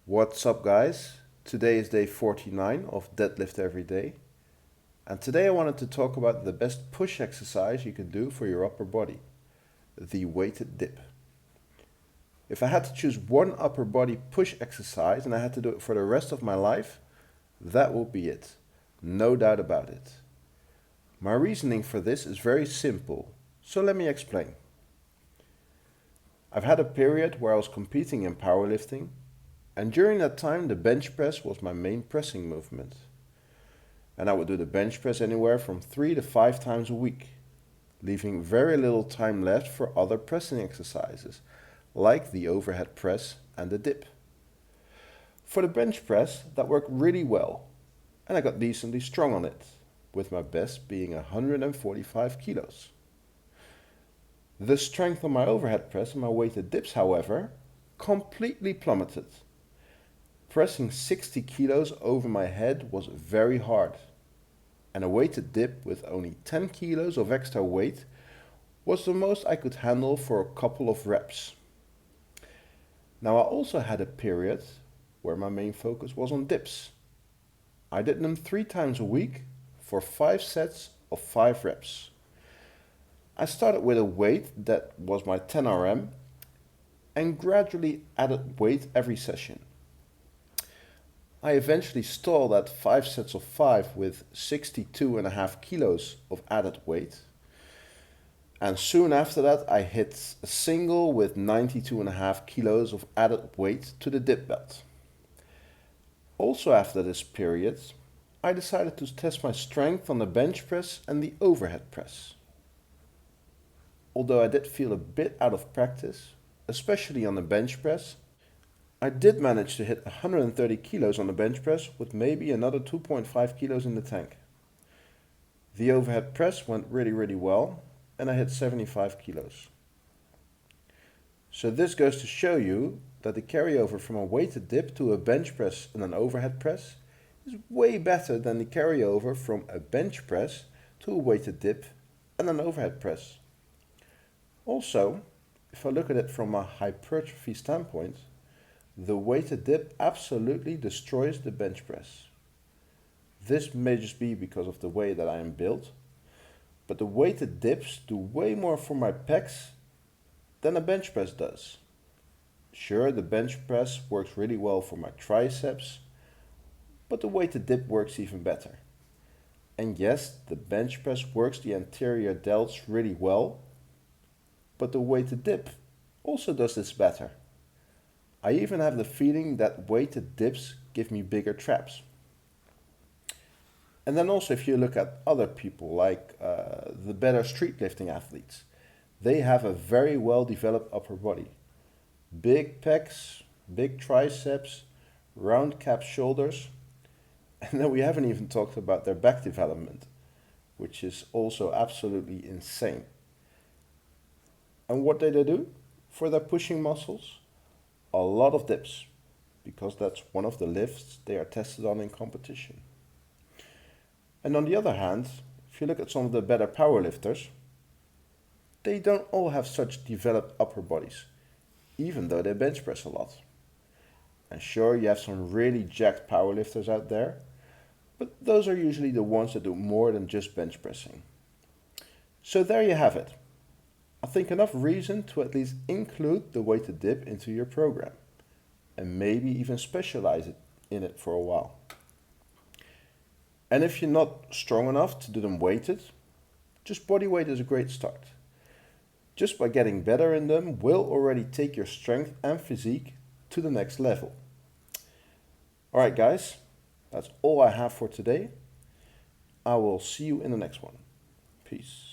What's up, guys? Today is day 49 of Deadlift Everyday, and today I wanted to talk about the best push exercise you can do for your upper body, the weighted dip. If I had to choose one upper body push exercise and I had to do it for the rest of my life, that will be it. No doubt about it. My reasoning for this is very simple, so let me explain. I've had a period where I was competing in powerlifting, and during that time the bench press was my main pressing movement. And I would do the bench press anywhere from 3 to 5 times a week, leaving very little time left for other pressing exercises, like the overhead press and the dip. For the bench press, that worked really well, and I got decently strong on it, with my best being 145 kilos. The strength on my overhead press and my weighted dips, however, completely plummeted. Pressing 60 kilos over my head was very hard, and a weighted dip with only 10 kilos of extra weight was the most I could handle for a couple of reps. Now, I also had a period where my main focus was on dips. I did them 3 times a week for 5 sets of 5 reps. I started with a weight that was my 10 RM and gradually added weight every session. I eventually stalled at 5 sets of 5 with 62.5 kilos of added weight. And soon after that, I hit a single with 92.5 kilos of added weight to the dip belt. Also after this period, I decided to test my strength on the bench press and the overhead press. Although I did feel a bit out of practice, especially on the bench press, I did manage to hit 130 kilos on the bench press with maybe another 2.5 kilos in the tank. The overhead press went really well, and I hit 75 kilos. So this goes to show you that the carryover from a weighted dip to a bench press and an overhead press is way better than the carryover from a bench press to a weighted dip and an overhead press. Also, if I look at it from a hypertrophy standpoint, the weighted dip absolutely destroys the bench press. This may just be because of the way that I am built, but the weighted dips do way more for my pecs than a bench press does. Sure, the bench press works really well for my triceps, but the weighted dip works even better. And yes, the bench press works the anterior delts really well, but the weighted dip also does this better. I even have the feeling that weighted dips give me bigger traps. And then also if you look at other people like the better street lifting athletes, they have a very well developed upper body. Big pecs, big triceps, round cap shoulders, and then we haven't even talked about their back development, which is also absolutely insane. And what did they do for their pushing muscles? A lot of dips, because that's one of the lifts they are tested on in competition. And on the other hand, if you look at some of the better powerlifters, they don't all have such developed upper bodies, even though they bench press a lot. And sure, you have some really jacked powerlifters out there, but those are usually the ones that do more than just bench pressing. So there you have it. I think enough reason to at least include the weighted dip into your program, and maybe even specialize in it for a while. And if you're not strong enough to do them weighted, just body weight is a great start. Just by getting better in them will already take your strength and physique to the next level. Alright guys, that's all I have for today. I will see you in the next one. Peace.